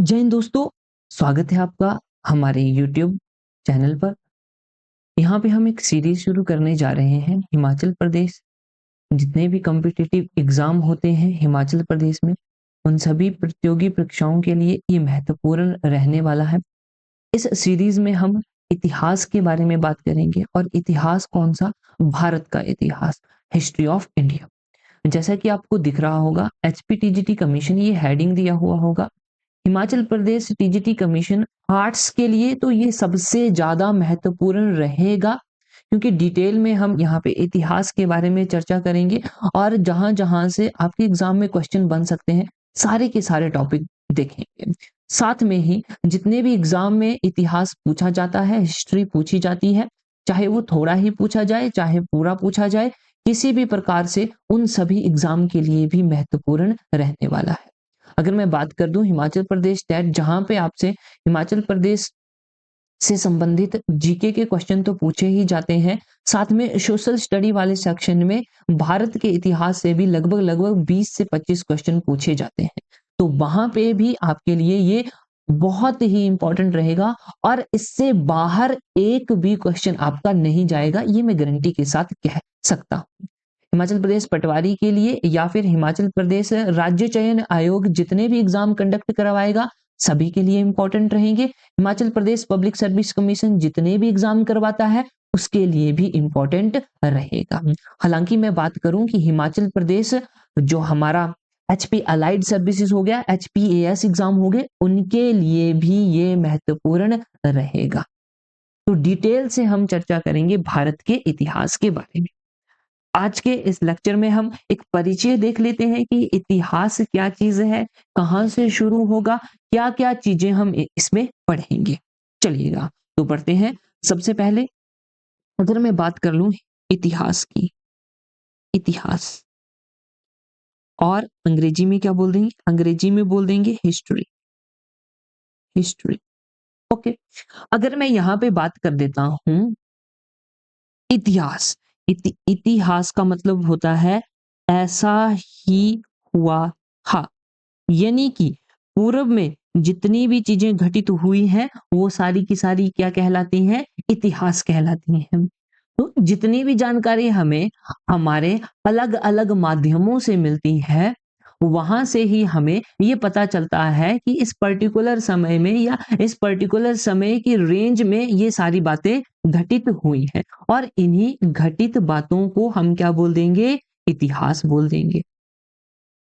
जय हिंद दोस्तों, स्वागत है आपका हमारे यूट्यूब चैनल पर। यहाँ पे हम एक सीरीज शुरू करने जा रहे हैं हिमाचल प्रदेश। जितने भी कॉम्पिटिटिव एग्जाम होते हैं हिमाचल प्रदेश में, उन सभी प्रतियोगी परीक्षाओं के लिए ये महत्वपूर्ण रहने वाला है। इस सीरीज में हम इतिहास के बारे में बात करेंगे और इतिहास कौन सा? भारत का इतिहास, हिस्ट्री ऑफ इंडिया। जैसा कि आपको दिख रहा होगा एचपीटीजीटी कमीशन, ये हेडिंग दिया हुआ होगा Himachal Pradesh TGT commission arts के लिए। तो ये सबसे ज्यादा महत्वपूर्ण रहेगा क्योंकि डिटेल में हम यहाँ पे इतिहास के बारे में चर्चा करेंगे और जहां जहां से आपके एग्जाम में क्वेश्चन बन सकते हैं सारे के सारे टॉपिक देखेंगे। साथ में ही जितने भी एग्जाम में इतिहास पूछा जाता है, हिस्ट्री पूछी जाती है, चाहे वो थोड़ा ही पूछा जाए चाहे पूरा पूछा जाए, किसी भी प्रकार से उन सभी एग्जाम के लिए भी महत्वपूर्ण रहने वाला है। अगर मैं बात कर दूं हिमाचल प्रदेश टेट, जहां पे आपसे हिमाचल प्रदेश से संबंधित जीके के क्वेश्चन तो पूछे ही जाते हैं, साथ में सोशल स्टडी वाले सेक्शन में भारत के इतिहास से भी लगभग लगभग 20 से 25 क्वेश्चन पूछे जाते हैं। तो वहां पे भी आपके लिए ये बहुत ही इंपॉर्टेंट रहेगा और इससे बाहर एक भी क्वेश्चन आपका नहीं जाएगा, ये मैं गारंटी के साथ कह सकता हूं। हिमाचल प्रदेश पटवारी के लिए या फिर हिमाचल प्रदेश राज्य चयन आयोग जितने भी एग्जाम कंडक्ट करवाएगा सभी के लिए इंपॉर्टेंट रहेंगे। Himachal Pradesh public service commission जितने भी एग्जाम करवाता है उसके लिए भी इंपॉर्टेंट रहेगा। हालांकि मैं बात करूं कि हिमाचल प्रदेश जो हमारा एचपी अलाइड सर्विसेज हो गया, एचपीएएस एग्जाम हो गए, उनके लिए भी ये महत्वपूर्ण रहेगा। तो डिटेल से हम चर्चा करेंगे भारत के इतिहास के बारे में। आज के इस लेक्चर में हम एक परिचय देख लेते हैं कि इतिहास क्या चीज है, कहां से शुरू होगा, क्या क्या चीजें हम इसमें पढ़ेंगे। चलिएगा तो पढ़ते हैं। सबसे पहले अगर मैं बात कर लूं इतिहास की, इतिहास और अंग्रेजी में क्या बोल देंगे? अंग्रेजी में बोल देंगे हिस्ट्री, हिस्ट्री। ओके, अगर मैं यहां पे बात कर देता हूं इतिहास, इतिहास का मतलब होता है ऐसा ही हुआ था, यानी कि पूर्व में जितनी भी चीजें घटित हुई हैं वो सारी की सारी क्या कहलाती हैं? इतिहास कहलाती हैं। तो जितनी भी जानकारी हमें हमारे अलग अलग माध्यमों से मिलती है वहां से ही हमें ये पता चलता है कि इस पर्टिकुलर समय में या इस पर्टिकुलर समय की रेंज में ये सारी बातें घटित हुई हैं और इन्हीं घटित बातों को हम क्या बोल देंगे? इतिहास बोल देंगे।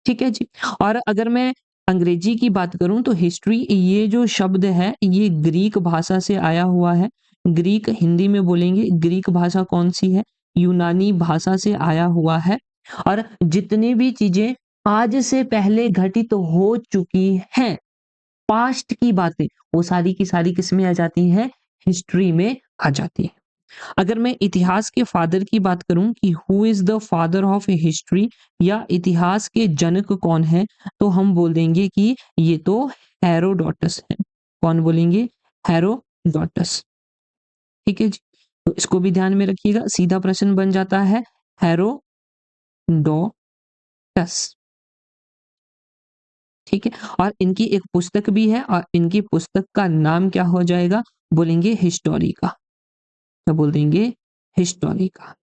ठीक है जी। और अगर मैं अंग्रेजी की बात करूं तो हिस्ट्री ये जो शब्द है ये ग्रीक भाषा से आया हुआ है। ग्रीक हिंदी में बोलेंगे, ग्रीक भाषा कौन सी है? यूनानी भाषा से आया हुआ है। और जितनी भी चीजें आज से पहले घटित हो चुकी हैं, पास्ट की बातें, वो सारी की सारी किसमें आ जाती हैं? हिस्ट्री में आ जाती है। अगर मैं इतिहास के फादर की बात करूं कि who is the father of history या इतिहास के जनक कौन है, तो हम बोल देंगे कि ये तो हेरोडोटस है। कौन बोलेंगे? हेरोडोटस। ठीक है जी। तो इसको भी ध्यान में रखिएगा, सीधा प्रश्न बन जाता है हेरोडोटस। ठीक है। और इनकी एक पुस्तक भी है और इनकी पुस्तक का नाम क्या हो जाएगा? बोलेंगे हिस्टोरिका। क्या बोल देंगे? हिस्टोरिका।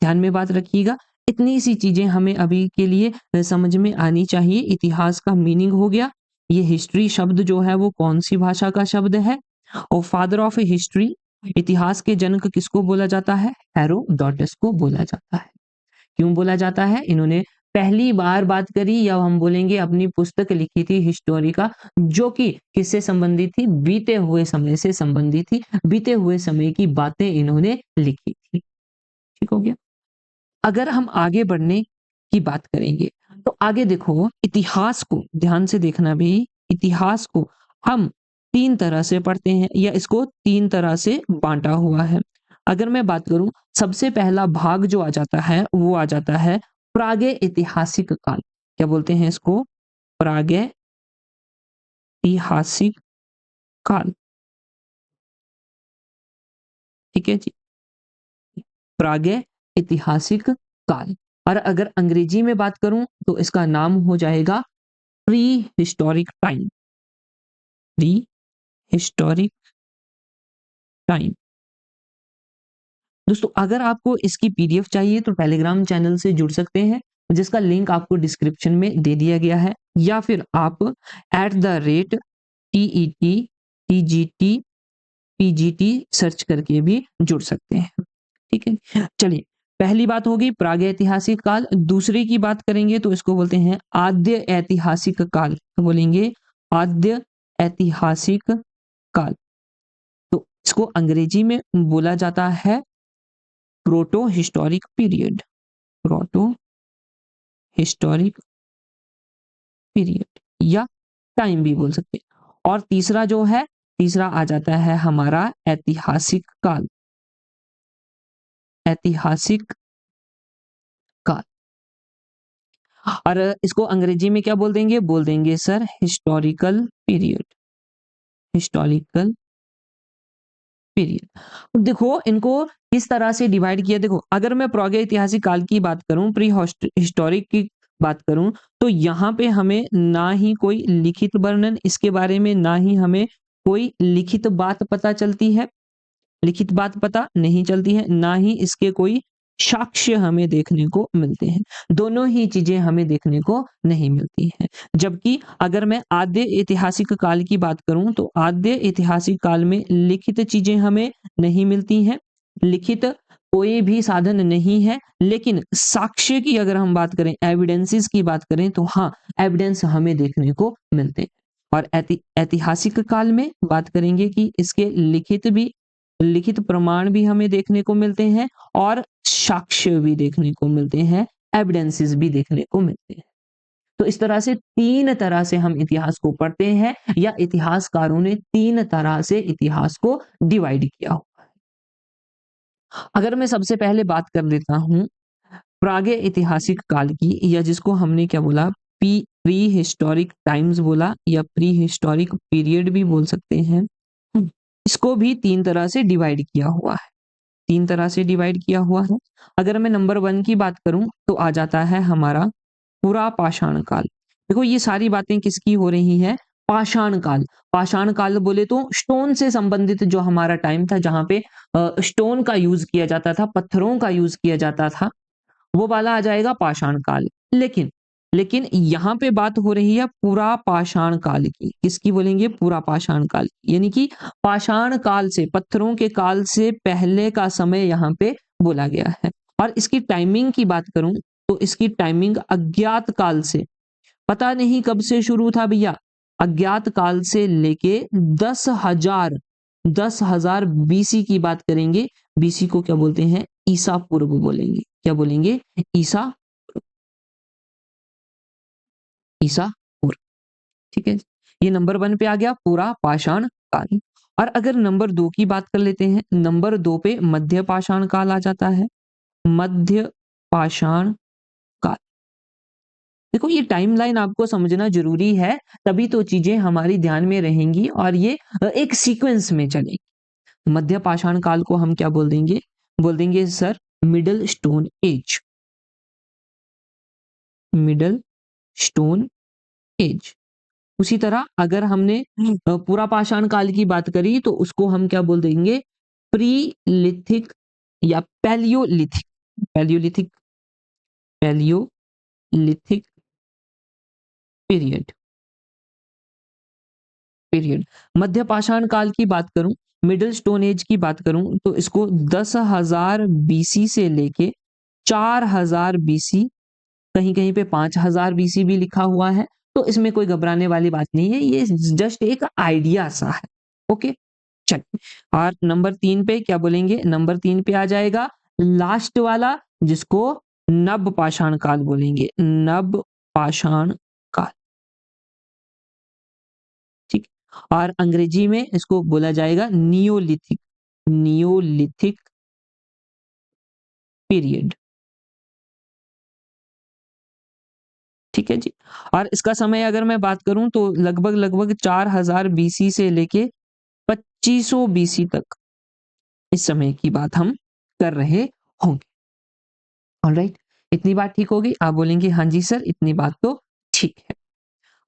ध्यान में बात रखिएगा, इतनी सी चीजें हमें अभी के लिए समझ में आनी चाहिए। इतिहास का मीनिंग हो गया, ये हिस्ट्री शब्द जो है वो कौन सी भाषा का शब्द है, और फादर ऑफ हिस्ट्री, इतिहास के जनक किसको बोला जाता है? हेरोडोटस को बोला जाता है। क्यों बोला जाता है? इन्होंने पहली बार बात करी या हम बोलेंगे अपनी पुस्तक लिखी थी हिस्टोरिका, जो कि किससे संबंधित थी? बीते हुए समय से संबंधित थी। बीते हुए समय की बातें इन्होंने लिखी थी। ठीक हो गया। अगर हम आगे बढ़ने की बात करेंगे तो आगे देखो, इतिहास को ध्यान से देखना भी, इतिहास को हम तीन तरह से पढ़ते हैं या इसको तीन तरह से बांटा हुआ है। अगर मैं बात करूं, सबसे पहला भाग जो आ जाता है वो आ जाता है प्रागे ऐतिहासिक काल। क्या बोलते हैं इसको? प्रागे ऐतिहासिक काल। ठीक है जी, प्रागे ऐतिहासिक काल। और अगर अंग्रेजी में बात करूं तो इसका नाम हो जाएगा pre historic time. Pre historic time. दोस्तों अगर आपको इसकी पीडीएफ चाहिए तो टेलीग्राम चैनल से जुड़ सकते हैं, जिसका लिंक आपको डिस्क्रिप्शन में दे दिया गया है, या फिर आप @TET PGT सर्च करके भी जुड़ सकते हैं। ठीक है, चलिए पहली बात होगी प्रागैतिहासिक काल। दूसरे की बात करेंगे तो इसको बोलते हैं आद्य ऐतिहासिक काल, तो बोलेंगे आद्य ऐतिहासिक काल। तो इसको अंग्रेजी में बोला जाता है proto historic period, proto historic period या टाइम भी बोल सकते हैं। और तीसरा जो है, तीसरा आ जाता है हमारा ऐतिहासिक काल, ऐतिहासिक काल। और इसको अंग्रेजी में क्या बोल देंगे? बोल देंगे sir historical period, historical period. देखो इनको किस तरह से डिवाइड किया, देखो अगर मैं प्रागैतिहासिक काल की बात करूं, प्री हिस्टोरिक की बात करूं, तो यहाँ पे हमें ना ही कोई लिखित वर्णन इसके बारे में, ना ही हमें कोई लिखित बात पता चलती है, लिखित बात पता नहीं चलती है, ना ही इसके कोई साक्ष्य हमें देखने को मिलते हैं। दोनों ही चीजें हमें देखने को नहीं मिलती हैं। जबकि अगर मैं आद्य ऐतिहासिक काल की बात करूं तो आद्य ऐतिहासिक काल में लिखित चीजें हमें नहीं मिलती हैं, लिखित कोई भी साधन नहीं है, लेकिन साक्ष्य की अगर हम बात करें, एविडेंसेस की बात करें, तो हाँ एविडेंस हमें देखने को मिलते हैं। और ऐतिहासिक काल में बात करेंगे कि इसके लिखित प्रमाण भी हमें देखने को मिलते हैं और साक्ष्य भी देखने को मिलते हैं, एविडेंसेस भी देखने को मिलते हैं। तो इस तरह से तीन तरह से हम इतिहास को पढ़ते हैं, या इतिहासकारों ने तीन तरह से इतिहास को डिवाइड किया हुआ है। अगर मैं सबसे पहले बात कर लेता हूं प्रागे ऐतिहासिक काल की, या जिसको हमने क्या बोला, प्री हिस्टोरिक टाइम्स बोला, या प्री हिस्टोरिक पीरियड भी बोल सकते हैं। इसको भी तीन तरह से डिवाइड किया हुआ है, तीन तरह से डिवाइड किया हुआ है। अगर मैं नंबर 1 की बात करूं तो आ जाता है हमारा पुरा पाषाण काल। देखो ये सारी बातें किसकी हो रही हैं? पाषाण काल। पाषाण काल बोले तो स्टोन से संबंधित जो हमारा टाइम था, जहां पे स्टोन का यूज किया जाता था, पत्थरों का यूज किया जाता था, वो वाला आ जाएगा पाषाण काल। लेकिन लेकिन यहाँ पे बात हो रही है पूरा पाषाण काल की। किसकी बोलेंगे? पूरा पाषाण काल की। यानी कि पाषाण काल से, पत्थरों के काल से पहले का समय यहाँ पे बोला गया है। और इसकी टाइमिंग की बात करूं तो इसकी टाइमिंग अज्ञात काल से, पता नहीं कब से शुरू था भैया, अज्ञात काल से लेके 10,000 बीसी की बात करेंगे। बीसी को क्या बोलते हैं? ईसा पूर्व बोलेंगे। क्या बोलेंगे? ईसा, ईसा पूर्व। ठीक है, ये नंबर 1 पे आ गया पूरा पाषाण काल। और अगर नंबर 2 की बात कर लेते हैं, नंबर 2 पे मध्य पाषाण काल आ जाता है, मध्य पाषाण काल। देखो ये टाइमलाइन आपको समझना जरूरी है, तभी तो चीजें हमारी ध्यान में रहेंगी और ये एक सीक्वेंस में चलेगी। मध्य पाषाण काल को हम क्या बोल देंगे? बोल देंगे sir middle stone age, middle stone age. उसी तरह अगर हमने पूरा पाषाण काल की बात करी तो उसको हम क्या बोल देंगे? प्रीलिथिक या Paleolithic, Paleolithic, Paleolithic period, period. मध्य पाषाण काल की बात करूं, मिडिल स्टोन एज की बात करूं, तो इसको 10,000 बीसी से लेके 4,000 बीसी, कहीं कहीं पे 5,000 बीसी भी लिखा हुआ है, तो इसमें कोई घबराने वाली बात नहीं है, ये जस्ट एक आइडिया सा है। ओके, चलिए। और नंबर 3 पे क्या बोलेंगे? नंबर 3 पे आ जाएगा लास्ट वाला, जिसको नव पाषाण काल बोलेंगे, नव पाषाण काल। ठीक, और अंग्रेजी में इसको बोला जाएगा नियोलिथिक, नियोलिथिक पीरियड। ठीक है जी। और इसका समय अगर मैं बात करूं तो लगभग लगभग 4,000 बीसी से लेके 2500 बीसी तक इस समय की बात हम कर रहे होंगे। ऑलराइट, इतनी बात ठीक होगी? आप बोलेंगे हाँ जी सर, इतनी बात तो ठीक है।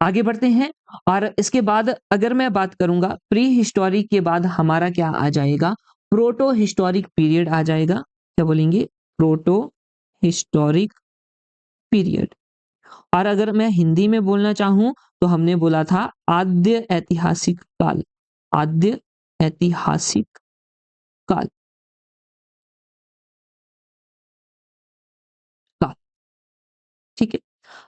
आगे बढ़ते हैं और इसके बाद अगर मैं बात करूंगा प्री हिस्टोरिक के बाद हमारा क्या आ जाएगा, प्रोटो हिस्टोरिक पीरियड आ जाएगा। क्या बोलेंगे? Proto historic period. और अगर मैं हिंदी में बोलना चाहूं तो हमने बोला था आद्य ऐतिहासिक काल। आद्य ऐतिहासिक काल। काल। ठीक है।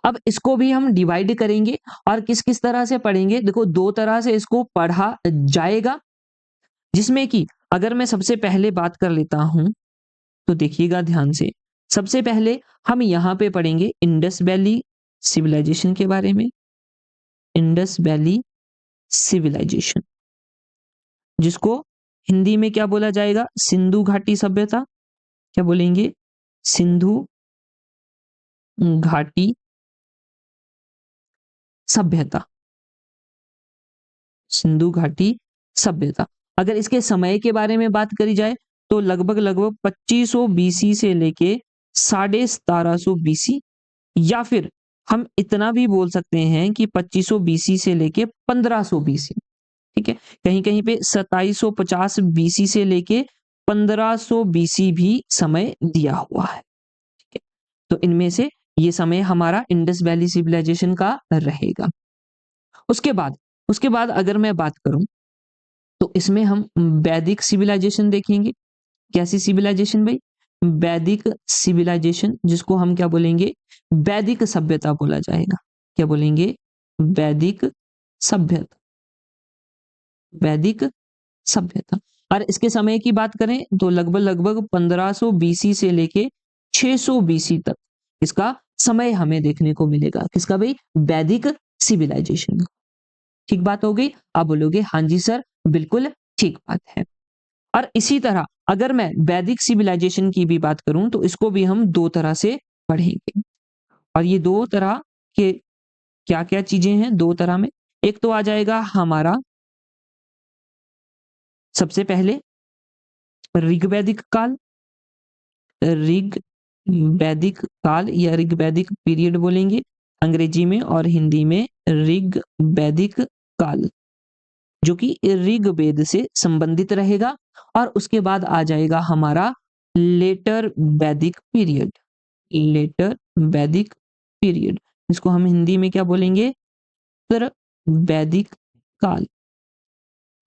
अब इसको भी हम डिवाइड करेंगे और किस किस तरह से पढ़ेंगे। देखो, दो तरह से इसको पढ़ा जाएगा, जिसमें कि अगर मैं सबसे पहले बात कर लेता हूं तो देखिएगा ध्यान से। सबसे पहले हम यहां पे पढ़ेंगे इंडस वैली सिविलाइजेशन के बारे में। इंडस वैली सिविलाइजेशन, जिसको हिंदी में क्या बोला जाएगा? सिंधु घाटी सभ्यता। क्या बोलेंगे? सिंधु घाटी सभ्यता। सिंधु घाटी सभ्यता। अगर इसके समय के बारे में बात करी जाए तो लगभग लगभग 2500 बीसी से लेके 1750 बीसी, या फिर हम इतना भी बोल सकते हैं कि 2500 बीसी से लेके 1500 बीसी। ठीक है। कहीं कहीं पे 2750 बीसी से लेके 1500 बीसी भी समय दिया हुआ है। ठीक है। तो इनमें से ये समय हमारा इंडस वैली सिविलाइजेशन का रहेगा। उसके बाद अगर मैं बात करूं तो इसमें हम वैदिक सिविलाइजेशन देखेंगे। कैसी सिविलाइजेशन भाई? वैदिक सिविलाइजेशन, जिसको हम क्या बोलेंगे? वैदिक सभ्यता बोला जाएगा। क्या बोलेंगे? वैदिक सभ्यता। वैदिक सभ्यता। और इसके समय की बात करें तो लगभग लगभग 1500 बीसी से लेके 600 बीसी तक इसका समय हमें देखने को मिलेगा। किसका भाई? वैदिक सिविलाइजेशन। ठीक बात हो गई। आप बोलोगे हाँ जी सर, बिल्कुल ठीक बात है। और इसी तरह अगर मैं वैदिक सिविलाइजेशन की भी बात करूं तो इसको भी हम दो तरह से पढ़ेंगे। और ये दो तरह के क्या क्या चीजें हैं दो तरह में? एक तो आ जाएगा हमारा सबसे पहले ऋग्वैदिक काल। ऋग वैदिक काल या ऋग वैदिक पीरियड बोलेंगे अंग्रेजी में, और हिंदी में ऋग वैदिक काल, जो कि ऋग्वेद से संबंधित रहेगा। और उसके बाद आ जाएगा हमारा लेटर वैदिक पीरियड। लेटर वैदिक पीरियड, इसको हम हिंदी में क्या बोलेंगे? उत्तर वैदिक काल।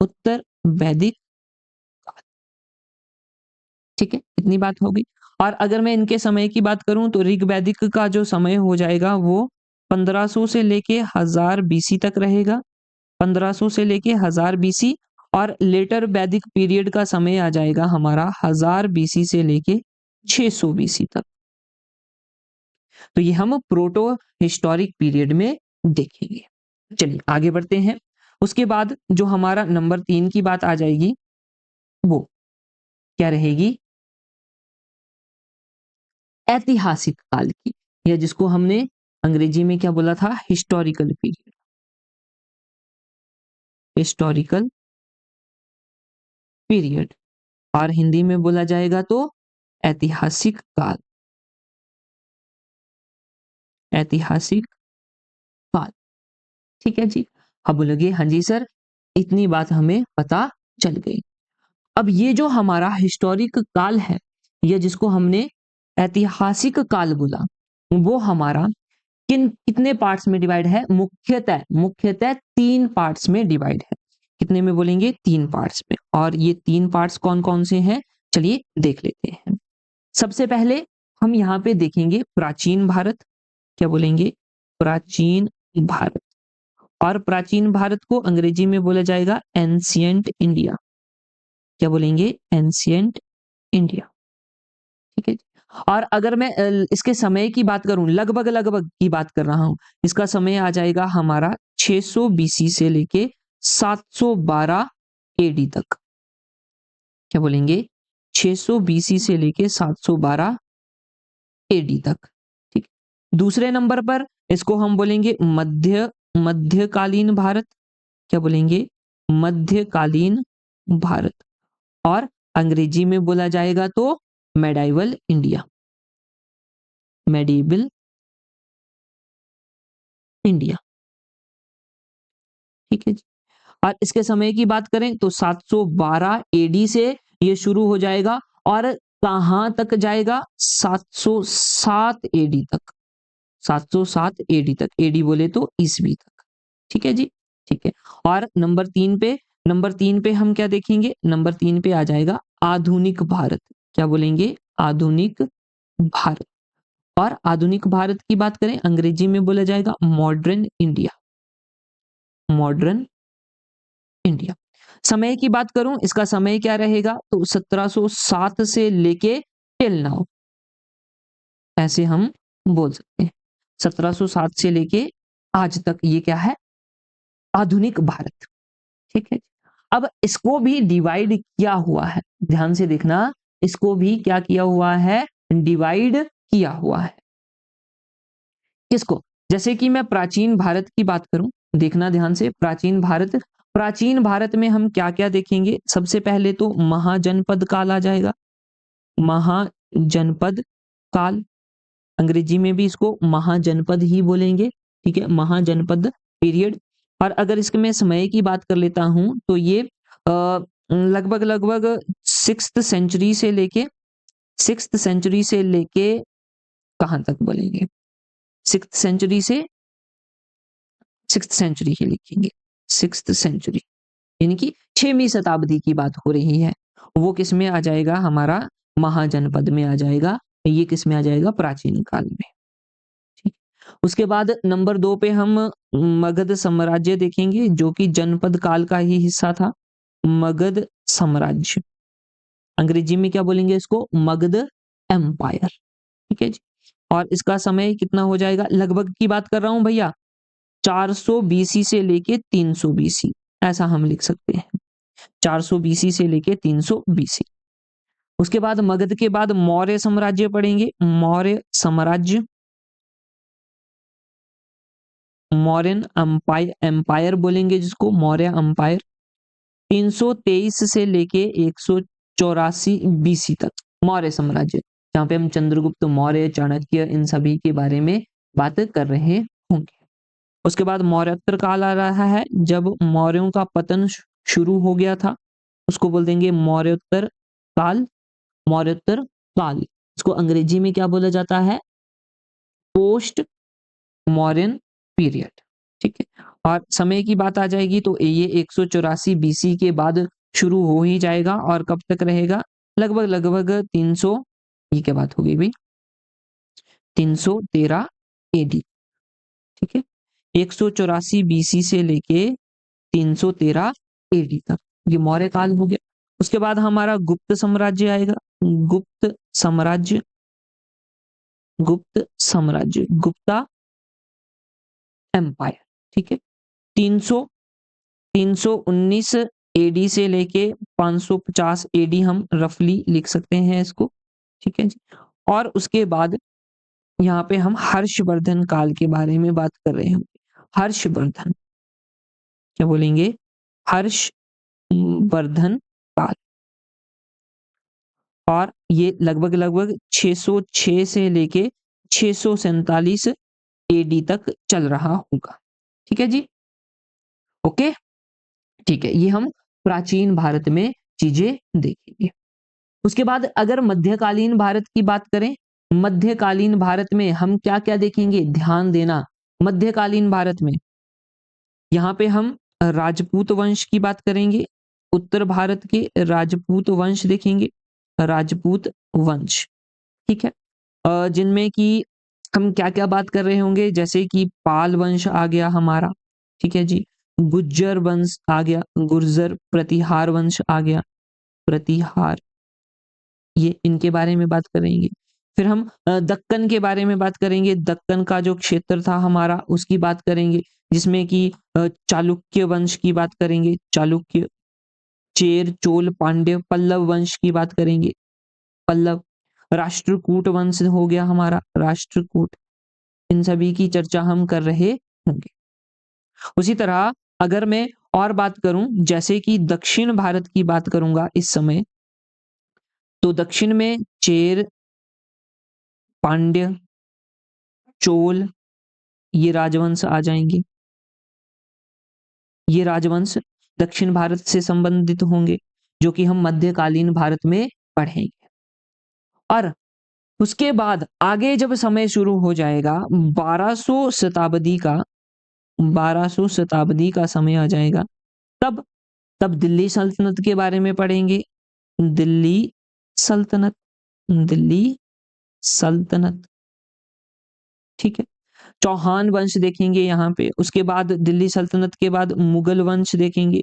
उत्तर वैदिक काल। ठीक है, इतनी बात होगी। और अगर मैं इनके समय की बात करूं तो ऋग वैदिक का जो समय हो जाएगा वो 1500 से लेके 1000 बीसी तक रहेगा। 1500 से लेके 1000 बीसी। और लेटर वैदिक पीरियड का समय आ जाएगा हमारा 1000 बीसी से लेके 600 बीसी तक। तो ये हम प्रोटो हिस्टोरिक पीरियड में देखेंगे। चलिए आगे बढ़ते हैं। उसके बाद जो हमारा नंबर 3 की बात आ जाएगी वो क्या रहेगी? ऐतिहासिक काल की, या जिसको हमने अंग्रेजी में क्या बोला था? Historical period. Historical period. और हिंदी में बोला जाएगा तो ऐतिहासिक काल। ऐतिहासिक काल। ठीक है जी। अब बोलोगे हाँ जी सर, इतनी बात हमें पता चल गई। अब ये जो हमारा हिस्टोरिक काल है, या जिसको हमने ऐतिहासिक काल बोला, वो हमारा कितने पार्ट्स में डिवाइड है? मुख्यतः 3 पार्ट्स में डिवाइड है। कितने में बोलेंगे? 3 पार्ट्स में। और ये 3 पार्ट्स कौन कौन से हैं? चलिए देख लेते हैं। सबसे पहले हम यहाँ पे देखेंगे प्राचीन भारत। क्या बोलेंगे? प्राचीन भारत। और प्राचीन भारत को अंग्रेजी में बोला जाएगा एंशियंट इंडिया। क्या बोलेंगे? Ancient India. ठीक है। और अगर मैं इसके समय की बात करूं, लगभग लगभग की बात कर रहा हूं, इसका समय आ जाएगा हमारा 600 बीसी से लेके 712 एडी तक। क्या बोलेंगे? 600 बीसी से लेके 712 एडी तक। ठीक। दूसरे नंबर पर इसको हम बोलेंगे मध्यकालीन भारत। क्या बोलेंगे? मध्यकालीन भारत। और अंग्रेजी में बोला जाएगा तो मेडाइवल इंडिया। Medieval India. ठीक है जी। और इसके समय की बात करें तो 712 एडी से ये शुरू हो जाएगा और कहाँ तक जाएगा? 707 एडी तक। 707 एडी तक, एडी बोले तो ईसवी तक। ठीक है जी? ठीक है। और नंबर 3 पे हम क्या देखेंगे? नंबर 3 पे आ जाएगा आधुनिक भारत। क्या बोलेंगे? आधुनिक भारत। और आधुनिक भारत की बात करें अंग्रेजी में बोला जाएगा मॉडर्न इंडिया। Modern India. समय की बात करूं, इसका समय क्या रहेगा? तो 1707 से लेके टिल नाउ, ऐसे हम बोल सकते हैं। 1707 से लेके आज तक ये क्या है? आधुनिक भारत। ठीक है। अब इसको भी डिवाइड किया हुआ है, ध्यान से देखना, इसको भी क्या किया हुआ है? डिवाइड किया हुआ है। किसको? जैसे कि मैं प्राचीन भारत की बात करूं, देखना ध्यान से, प्राचीन भारत में हम क्या-क्या देखेंगे? सबसे पहले तो महाजनपद काल आ जाएगा। महाजनपद काल, अंग्रेजी में भी इसको महाजनपद ही बोलेंगे, ठीक है? महाजनपद पीरियड। और अगर इसके मैं समय की बात कर लेता हूं तो ये लगभग 6th सेंचुरी से लेके कहां तक बोलेंगे? 6th सेंचुरी ही लिखेंगे। 6th सेंचुरी यानी कि 6वीं शताब्दी की बात हो रही है। वो किस में आ जाएगा? हमारा महाजनपद में आ जाएगा। ये किस में आ जाएगा? प्राचीन काल में। ठीक। उसके बाद नंबर 2 पे हम मगध साम्राज्य देखेंगे, जो कि जनपद काल का ही हिस्सा था। मगध साम्राज्य, अंग्रेजी में क्या बोलेंगे इसको? मगध एम्पायर। ठीक है जी। और इसका समय कितना हो जाएगा? लगभग की बात कर रहा हूं भैया, 400 बीसी से लेके 300 बीसी, ऐसा हम लिख सकते हैं। 400 बीसी से लेके 300 बीसी। उसके बाद मगध के बाद मौर्य साम्राज्य पढ़ेंगे। मौर्य साम्राज्य, मौर्यन एम्पायर, एम्पायर बोलेंगे जिसको, मौर्य एम्पायर। 323 से लेके 184 बीसी तक मौर्य साम्राज्य, जहां पे हम चंद्रगुप्त मौर्य, चाणक्य, इन सभी के बारे में बात कर रहे होंगे। उसके बाद मौर्योत्तर काल आ रहा है, जब मौर्यों का पतन शुरू हो गया था, उसको बोल देंगे मौर्योत्तर काल। मौर्योत्तर काल, इसको अंग्रेजी में क्या बोला जाता है? Post modern period. ठीक है। और समय की बात आ जाएगी तो ये 184 बीसी के बाद शुरू हो ही जाएगा और कब तक रहेगा? लगभग 300, ये क्या बात हो गई भाई? 313 एडी। ठीक है। 184 बीसी से लेके 313 एडी तक ये मौर्य काल हो गया। उसके बाद हमारा गुप्त साम्राज्य आएगा। गुप्त साम्राज्य, गुप्त साम्राज्य, गुप्ता एम्पायर। ठीक है। 300 319 एडी से लेके 550 एडी हम रफली लिख सकते हैं इसको। ठीक है जी। और उसके बाद यहाँ पे हम हर्षवर्धन काल के बारे में बात कर रहे हैं। हर्षवर्धन, क्या बोलेंगे? हर्षवर्धन काल। और ये लगभग 606 से लेके 647 एडी तक चल रहा होगा। ठीक है जी। ओके, ठीक है। ये हम प्राचीन भारत में चीजें देखेंगे। उसके बाद अगर मध्यकालीन भारत की बात करें, मध्यकालीन भारत में हम क्या-क्या देखेंगे? ध्यान देना, मध्यकालीन भारत में यहाँ पे हम राजपूत वंश की बात करेंगे। उत्तर भारत के राजपूत वंश देखेंगे, राजपूत वंश। ठीक है। जिनमें कि हम क्या-क्या बात कर रहे होंगे? जैसे कि पाल वंश आ गया हमारा, ठीक है जी। गुज्जर वंश आ गया, गुर्जर, प्रतिहार वंश आ गया, प्रतिहार, ये इनके बारे में बात करेंगे। फिर हम दक्कन के बारे में बात करेंगे। दक्कन का जो क्षेत्र था हमारा, उसकी बात करेंगे, जिसमें कि चालुक्य वंश की बात करेंगे, चालुक्य, चेर, चोल, पांड्य, पल्लव वंश की बात करेंगे, पल्लव, राष्ट्रकूट वंश हो गया हमारा, राष्ट्रकूट। इन सभी की चर्चा हम कर रहे होंगे। उसी तरह अगर मैं और बात करूं, जैसे कि दक्षिण भारत की बात करूंगा इस समय, तो दक्षिण में चेर, पांड्य, चोल, ये राजवंश आ जाएंगे। ये राजवंश दक्षिण भारत से संबंधित होंगे, जो कि हम मध्यकालीन भारत में पढ़ेंगे। और उसके बाद आगे जब समय शुरू हो जाएगा 1200 शताब्दी का 1200 शताब्दी का समय आ जाएगा, तब तब दिल्ली सल्तनत के बारे में पढ़ेंगे। दिल्ली सल्तनत, दिल्ली सल्तनत, ठीक है। चौहान वंश देखेंगे यहाँ पे, उसके बाद दिल्ली सल्तनत के बाद मुगल वंश देखेंगे,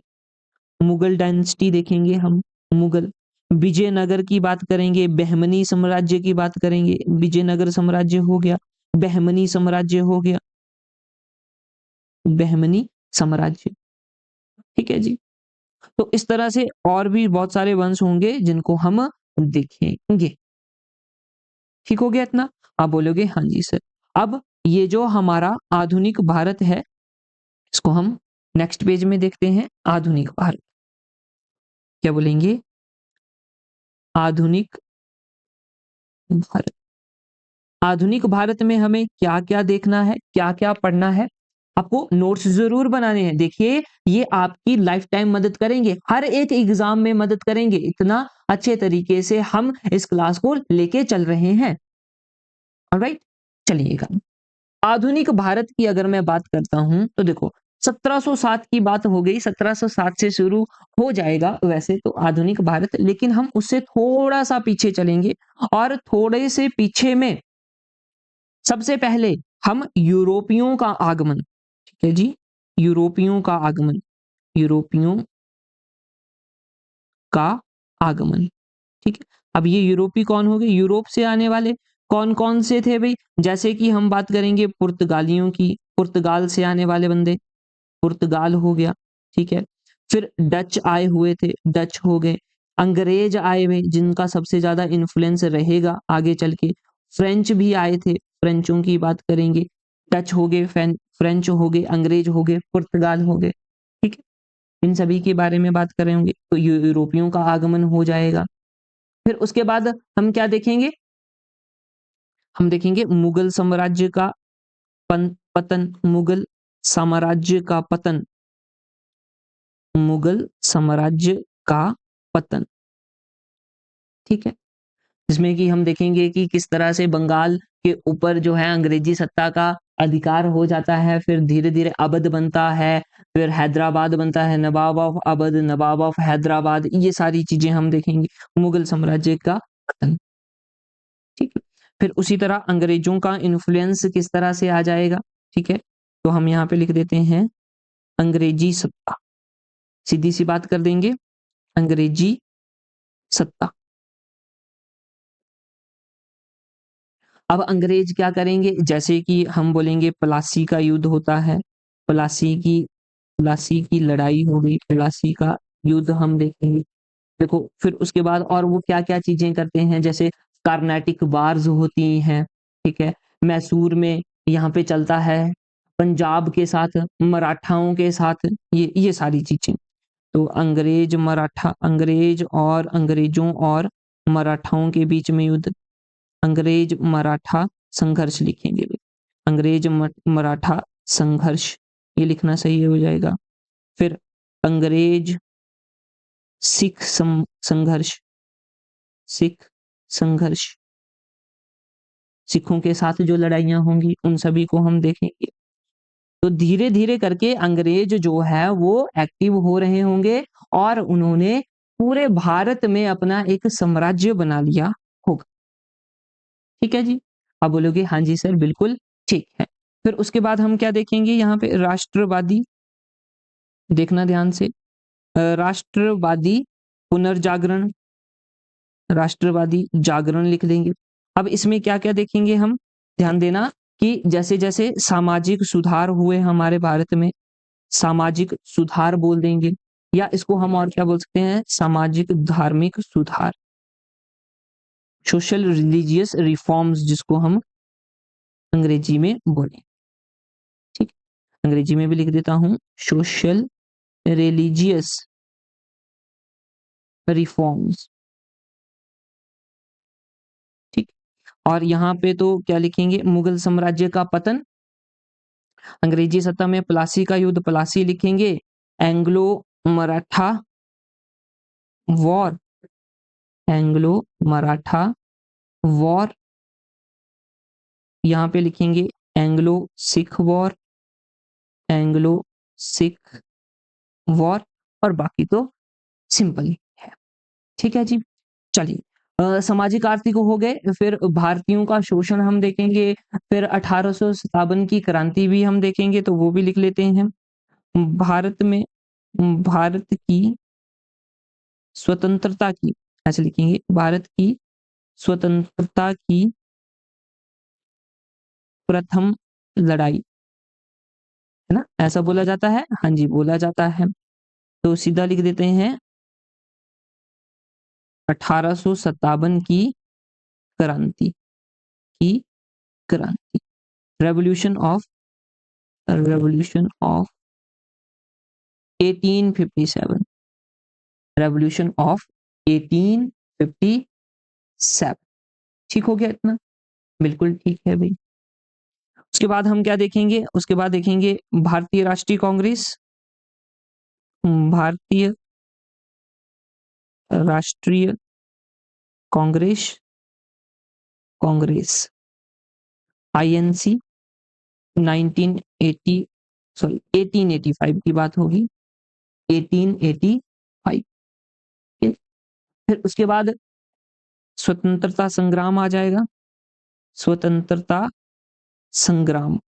मुगल डायनेस्टी देखेंगे हम, मुगल। विजयनगर की बात करेंगे, बहमनी साम्राज्य की बात करेंगे, विजयनगर साम्राज्य हो गया, बहमनी साम्राज्य हो गया, बहमनी साम्राज्य, ठीक है जी। तो इस तरह से और भी बहुत सारे वंश होंगे जिनको हम देखेंगे। ठीक हो गया इतना? आप बोलोगे हाँ जी सर। अब ये जो हमारा आधुनिक भारत है, इसको हम नेक्स्ट पेज में देखते हैं। आधुनिक भारत, क्या बोलेंगे? आधुनिक भारत। आधुनिक भारत में हमें क्या-क्या देखना है, क्या-क्या पढ़ना है? आपको नोट्स ज़रूर बनाने हैं। देखिए, ये आपकी लाइफ टाइम मदद करेंगे, हर एक एग्ज़ाम में मदद करेंगे। इतना अच्छे तरीके से हम इस क्लास को लेके चल रहे हैं। ऑलराइट? चलिएगा। आधुनिक भारत की अगर मैं बात करता हूँ, तो देखो 1707 की बात हो गई, 1707 से शुरू हो जाएगा वैसे तो आधुनिक भारत, लेकिन हम उससे थोड़ा-सा पीछे चलेंगे और थोड़े से पीछे में सबसे पहले हम यूरोपियों का आगमन, ठीक है जी, यूरोपियों का आगमन, यूरोपियों का आगमन, ठीक है। अब ये यूरोपी कौन हो गए? यूरोप से आने वाले कौन-कौन से थे भई? जैसे कि हम बात करेंगे पुर्तगालियों की, पुर्तगाल से आने वाले बंदे, पुर्तगाल हो गया, ठीक है। फिर डच आए हुए थे, डच हो गए। अंग्रेज आए हुए जिनका सबसे ज़्यादा इन्फ्लुएंस रहेगा आगे चल के। फ्रेंच भी आए थे, फ्रेंचों की बात करेंगे। डच हो गए, फ्रेंच हो गए, अंग्रेज हो गए, पुर्तगाल हो गए, ठीक है। इन सभी के बारे में बात कर रहे होंगे, तो यूरोपियों का आगमन हो जाएगा। फिर उसके बाद हम क्या देखेंगे? हम देखेंगे मुगल साम्राज्य का पतन, मुगल साम्राज्य का पतन, मुगल साम्राज्य का पतन, ठीक है। जिसमें कि हम देखेंगे कि किस तरह से बंगाल के ऊपर जो है अंग्रेजी सत्ता का अधिकार हो जाता है, फिर धीरे-धीरे अवध बनता है, फिर हैदराबाद बनता है, नवाब ऑफ अवध, नवाब ऑफ हैदराबाद, ये सारी चीजें हम देखेंगे। मुगल साम्राज्य का पतन, ठीक है। फिर उसी तरह अंग्रेजों का इन्फ्लुएंस किस तरह से आ जाएगा, ठीक है। तो हम यहाँ पे लिख देते हैं अंग्रेजी सत्ता, सीधी सी बात कर देंगे, अंग्रेजी सत्ता। अब अंग्रेज क्या करेंगे? जैसे कि हम बोलेंगे प्लासी का युद्ध होता है, प्लासी की लड़ाई हो गई, प्लासी का युद्ध हम देखेंगे। देखो फिर उसके बाद और वो क्या-क्या चीज़ें करते हैं, जैसे कार्नेटिक वार्स होती हैं, ठीक है? मैसूर में यहाँ पे चलता है, पंजाब के साथ, मराठाओं के साथ, ये सारी चीज़ें। तो अंग्रेज और अंग्रेजों और मराठाओं के बीच में युद्ध, अंग्रेज मराठा संघर्ष लिखेंगे। अंग्रेज मराठा संघर्ष, ये लिखना सही हो जाएगा। फिर अंग्रेज सिख संघर्ष, सिख संघर्ष, सिखों के साथ जो लड़ाइयाँ होंगी उन सभी को हम देखेंगे। तो धीरे-धीरे करके अंग्रेज जो है वो एक्टिव हो रहे होंगे और उन्होंने पूरे भारत में अपना एक साम्राज्य बना लिया होगा। ठीक है जी? आप बोलोगे हाँ जी सर बिल्कुल ठीक है। फिर उसके बाद हम क्या देखेंगे यहाँ पे राष्ट्रवादी, देखना ध्यान से, राष्ट्रवादी पुनर्जागरण, राष्ट्रवादी जागरण लिख देंगे। अब इसमें क्या-क्या देखेंगे हम? ध्यान देना कि जैसे-जैसे सामाजिक सुधार हुए हमारे भारत में, सामाजिक सुधार बोल देंगे या इसको हम और क्या बोल सकते हैं? सामाजिक धार्मिक सुधार, सोशल रिलीजियस रिफॉर्म्स जिसको हम अंग्रेजी में बोलें, ठीक? अंग्रेजी में भी लिख देता हूँ सोशल रिलीजियस रिफॉर्म्स, ठीक? और यहाँ पे तो क्या लिखेंगे? मुगल साम्राज्य का पतन, अंग्रेजी सत्ता में प्लासी का युद्ध, प्लासी लिखेंगे Anglo Maratha war, Anglo Maratha war, यहाँ पे लिखेंगे Anglo Sikh war, Anglo Sikh war, और बाकी तो सिंपल ही है। ठीक है जी, चलिए सामाजिक आर्थिक हो गए, फिर भारतीयों का शोषण हम देखेंगे, फिर 1857 की क्रांति भी हम देखेंगे, तो वो भी लिख लेते हैं। भारत में भारत की स्वतंत्रता की, ऐसे लिखेंगे, भारत की स्वतंत्रता की प्रथम लड़ाई, है ना, ऐसा बोला जाता है, हाँ जी बोला जाता है, तो सीधा लिख देते हैं 1857 की क्रांति, की क्रांति, रेवोल्यूशन ऑफ 1857, रेवोल्यूशन ऑफ 1857। ठीक हो गया इतना? बिल्कुल ठीक है भाई। उसके बाद हम क्या देखेंगे? उसके बाद देखेंगे भारतीय राष्ट्रीय कांग्रेस, भारतीय राष्ट्रीय कांग्रेस, कांग्रेस आईएनसी 1885 की बात होगी, 1885। फिर उसके बाद स्वतंत्रता संग्राम आ जाएगा, स्वतंत्रता संग्राम,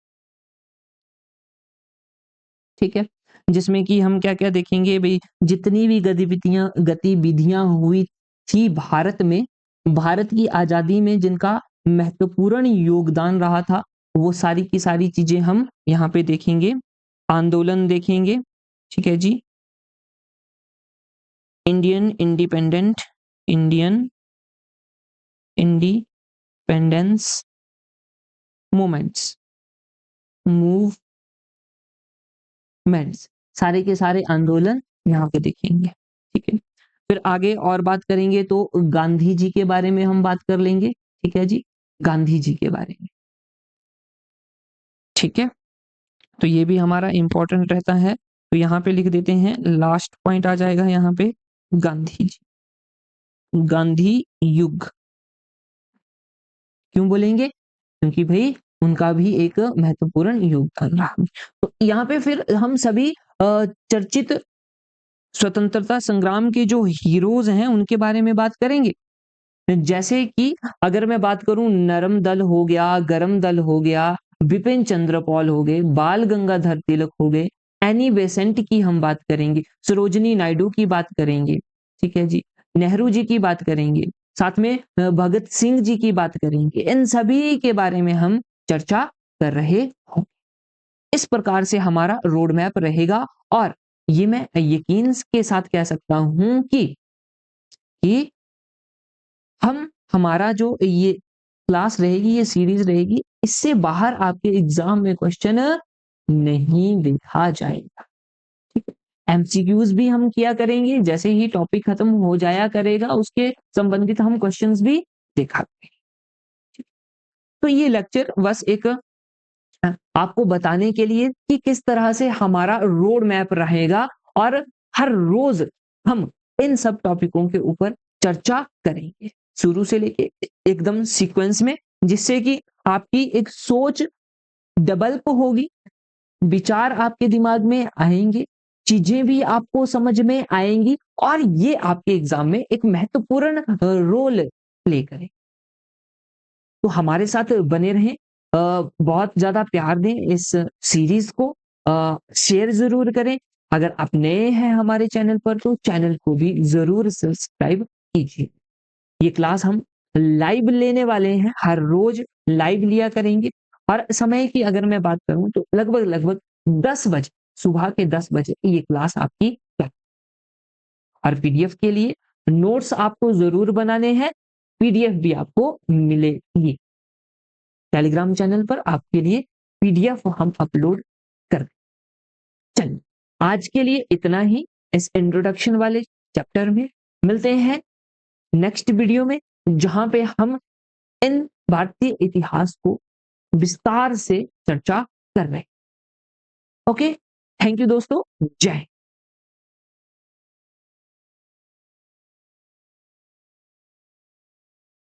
ठीक है, जिसमें कि हम क्या-क्या देखेंगे भाई, जितनी भी गतिविधियां हुई थी भारत में, भारत की आजादी में जिनका महत्वपूर्ण योगदान रहा था, वो सारी की सारी चीजें हम यहाँ पे देखेंगे, आंदोलन देखेंगे, ठीक है जी, इंडियन इंडिपेंडेंस मूवमेंट्स, सारे के सारे आंदोलन यहाँ पे देखेंगे, ठीक है। फिर आगे और बात करेंगे तो गांधी जी के बारे में हम बात कर लेंगे, ठीक है जी, गांधी जी के बारे में, ठीक है। तो ये भी हमारा इंपॉर्टेंट रहता है, तो यहाँ पे लिख देते हैं, लास्ट पॉइंट आ जाएगा यहाँ पे, गांधी जी, गांधी युग क्यों बोलेंगे? क्योंकि भाई उनका भी एक महत्वपूर्ण योगदान रहा। तो यहाँ पे फिर हम सभी चर्चित स्वतंत्रता संग्राम के जो हीरोज हैं उनके बारे में बात करेंगे। जैसे कि अगर मैं बात करूं, नरम दल हो गया, गरम दल हो गया, बिपिन चंद्र पॉल हो गए, बाल गंगाधर तिलक हो गए, एनी बेसेंट की हम बात करेंगे, सरोजनी नायडू की बात करेंगे, ठीक है जी, नेहरू जी की बात करेंगे, साथ में भगत सिंह जी की बात करेंगे, इन सभी के बारे में हम चर्चा कर रहे हों। इस प्रकार से हमारा रोड मैप रहेगा, और ये मैं यकीन के साथ कह सकता हूं कि हम हमारा जो ये क्लास रहेगी, ये सीरीज रहेगी, इससे बाहर आपके एग्जाम में क्वेश्चन नहीं देखा जाएगा, ठीक है। एमसीक्यूज भी हम किया करेंगे, जैसे ही टॉपिक खत्म हो जाया करेगा उसके संबंधित हम क्वेश्चंस भी देखा करेंगे। तो ये लेक्चर बस एक आपको बताने के लिए कि किस तरह से हमारा रोड मैप रहेगा, और हर रोज हम इन सब टॉपिकों के ऊपर चर्चा करेंगे, शुरू से लेके एकदम सीक्वेंस में, जिससे कि आपकी एक सोच डेवलप होगी, विचार आपके दिमाग में आएंगे, चीजें भी आपको समझ में आएंगी, और ये आपके एग्जाम में एक महत्वपूर्ण रोल प्ले करें। तो हमारे साथ बने रहें, बहुत ज्यादा प्यार दें इस सीरीज को, शेयर जरूर करें। अगर आप नए हैं हमारे चैनल पर तो चैनल को भी जरूर सब्सक्राइब कीजिए। ये क्लास हम लाइव लेने वाले हैं, हर रोज लाइव लिया करेंगे, और समय की अगर मैं बात करूं तो लगभग लगभग 10 बजे, सुबह के 10 बजे ये क्लास आपकी है। और पीडीएफ के लिए नोट्स आपको जरूर बनाने हैं, पीडीएफ भी आपको मिलेगी टेलीग्राम चैनल पर, आपके लिए पीडीएफ हम अपलोड कर। चलिए आज के लिए इतना ही इस इंट्रोडक्शन वाले चैप्टर में। मिलते हैं नेक्स्ट वीडियो में, जहां पे हम इन भारतीय इतिहास को विस्तार से चर्चा कर रहे हैं। ओके, थैंक यू दोस्तों, जय हिंद।